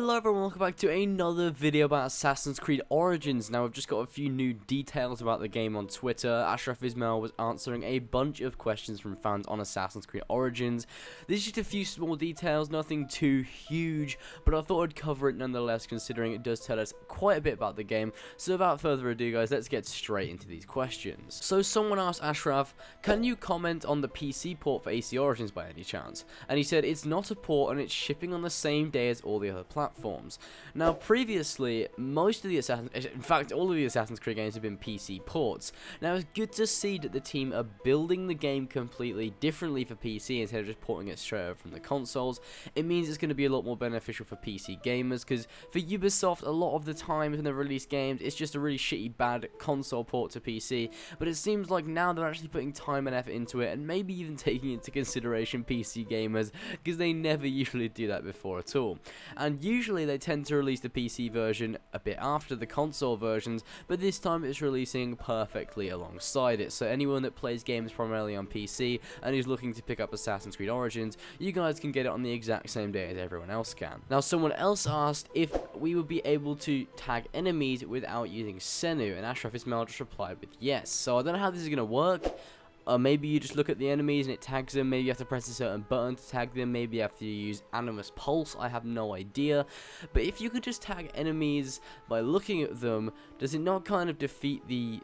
Hello everyone, welcome back to another video about Assassin's Creed Origins. Now, I've just got a few new details about the game on Twitter. Ashraf Ismail was answering a bunch of questions from fans on Assassin's Creed Origins. There's just a few small details, nothing too huge, but I thought I'd cover it nonetheless, considering it does tell us quite a bit about the game. So without further ado guys, let's get straight into these questions. So someone asked Ashraf, can you comment on the PC port for AC Origins by any chance? And he said it's not a port and it's shipping on the same day as all the other platforms. Now previously, most of the all of the Assassin's Creed games have been PC ports. Now it's good to see that the team are building the game completely differently for PC instead of just porting it straight over from the consoles. It means it's going to be a lot more beneficial for PC gamers, because for Ubisoft, a lot of the times when they release games, it's just a really shitty bad console port to PC, but it seems like now they're actually putting time and effort into it, and maybe even taking into consideration PC gamers, because they never usually do that before at all. And usually they tend to release the PC version a bit after the console versions, but this time it's releasing perfectly alongside it. So anyone that plays games primarily on PC and is looking to pick up Assassin's Creed Origins, you guys can get it on the exact same day as everyone else can. Now someone else asked if we would be able to tag enemies without using Senu, and Ashraf Ismail just replied with yes. So I don't know how this is going to work. Maybe you just look at the enemies and it tags them. Maybe you have to press a certain button to tag them. Maybe you have to use Animus Pulse. I have no idea. But if you could just tag enemies by looking at them, does it not kind of defeat the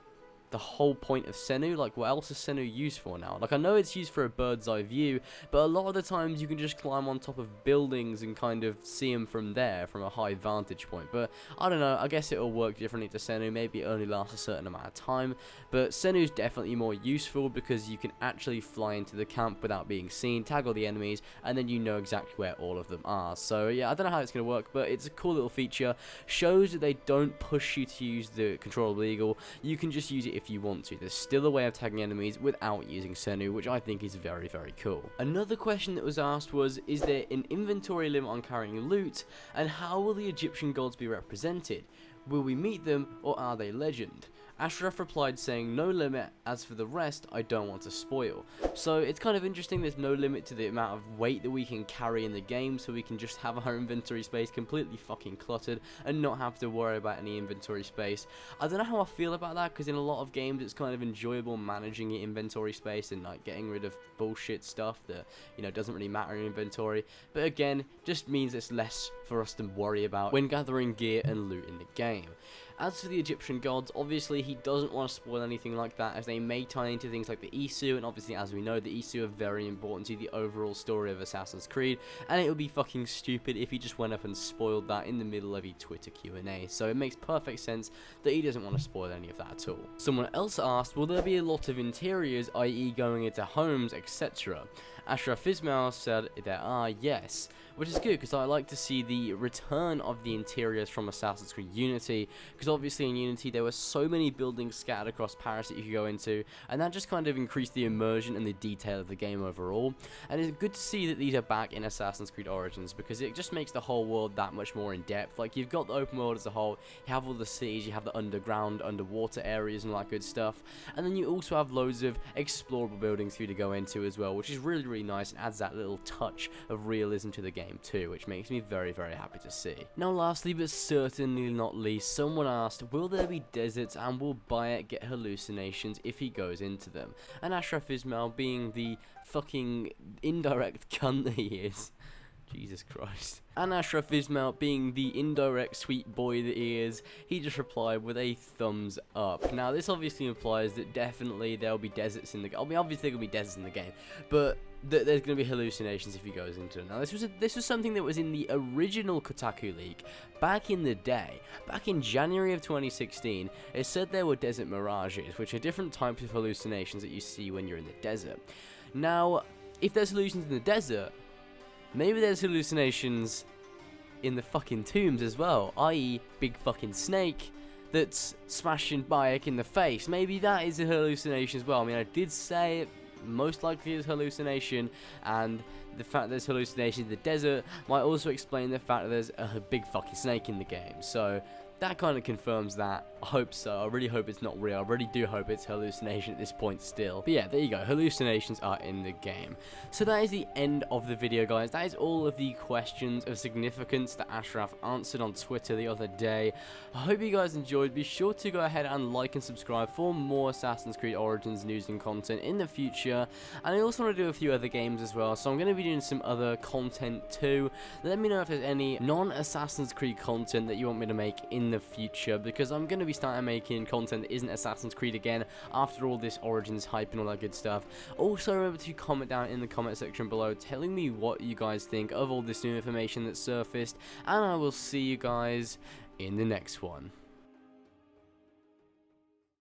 whole point of Senu? Like, what else is Senu used for now? Like, I know it's used for a bird's eye view, but a lot of the times you can just climb on top of buildings and kind of see them from there, from a high vantage point. But I don't know, I guess it'll work differently to Senu. Maybe it only lasts a certain amount of time, but Senu's definitely more useful because you can actually fly into the camp without being seen, tag all the enemies, and then you know exactly where all of them are. So yeah, I don't know how it's going to work, but it's a cool little feature. Shows that they don't push you to use the controllable eagle. You can just use it if you want to. There's still a way of tagging enemies without using Senu, which I think is very, very cool. Another question that was asked was, is there an inventory limit on carrying loot, and how will the Egyptian gods be represented? Will we meet them, or are they legend? Ashraf replied saying no limit, as for the rest I don't want to spoil. So it's kind of interesting, there's no limit to the amount of weight that we can carry in the game, so we can just have our inventory space completely fucking cluttered and not have to worry about any inventory space. I don't know how I feel about that, because in a lot of games it's kind of enjoyable managing your inventory space and like getting rid of bullshit stuff that, you know, doesn't really matter in inventory, but again, just means it's less for us to worry about when gathering gear and loot in the game. As for the Egyptian gods, obviously he doesn't want to spoil anything like that, as they may tie into things like the Isu, and obviously as we know, the Isu are very important to the overall story of Assassin's Creed, and it would be fucking stupid if he just went up and spoiled that in the middle of a Twitter Q&A, so it makes perfect sense that he doesn't want to spoil any of that at all. Someone else asked, will there be a lot of interiors, i.e. going into homes, etc.? Ashraf Ismail said there are, yes, which is good because I like to see the return of the interiors from Assassin's Creed Unity, because obviously in Unity there were so many buildings scattered across Paris that you could go into, and that just kind of increased the immersion and the detail of the game overall, and it's good to see that these are back in Assassin's Creed Origins, because it just makes the whole world that much more in depth. Like, you've got the open world as a whole, you have all the cities, you have the underground, underwater areas and all that good stuff, and then you also have loads of explorable buildings for you to go into as well, which is really, really nice and adds that little touch of realism to the game too, which makes me very, very happy to see. Now lastly, but certainly not least, someone asked, will there be deserts, and will Bayek get hallucinations if he goes into them? And Ashraf Ismail, being the fucking indirect cunt that he is, Jesus Christ. And Ashraf Ismail, being the indirect sweet boy that he is, he just replied with a thumbs up. Now this obviously implies that definitely there'll be deserts in the game. I mean, obviously there'll be deserts in the game, but there's going to be hallucinations if he goes into it. Now this was something that was in the original Kotaku leak back in the day. Back in January of 2016, it said there were desert mirages, which are different types of hallucinations that you see when you're in the desert. Now, if there's hallucinations in the desert, maybe there's hallucinations in the fucking tombs as well, i.e. big fucking snake that's smashing Bayek in the face. Maybe that is a hallucination as well. I mean, I did say it most likely is hallucination, and the fact there's hallucination in the desert might also explain the fact that there's a big fucking snake in the game. So that kind of confirms that. I hope so. I really hope it's not real. I really do hope it's hallucination at this point still. But yeah, there you go. Hallucinations are in the game. So that is the end of the video, guys. That is all of the questions of significance that Ashraf answered on Twitter the other day. I hope you guys enjoyed. Be sure to go ahead and like and subscribe for more Assassin's Creed Origins news and content in the future. And I also want to do a few other games as well, so I'm going to be doing some other content too. Let me know if there's any non-Assassin's Creed content that you want me to make in the future, because I'm going to be starting making content that isn't Assassin's Creed again after all this Origins hype and all that good stuff. Also, remember to comment down in the comment section below telling me what you guys think of all this new information that's surfaced, and I will see you guys in the next one.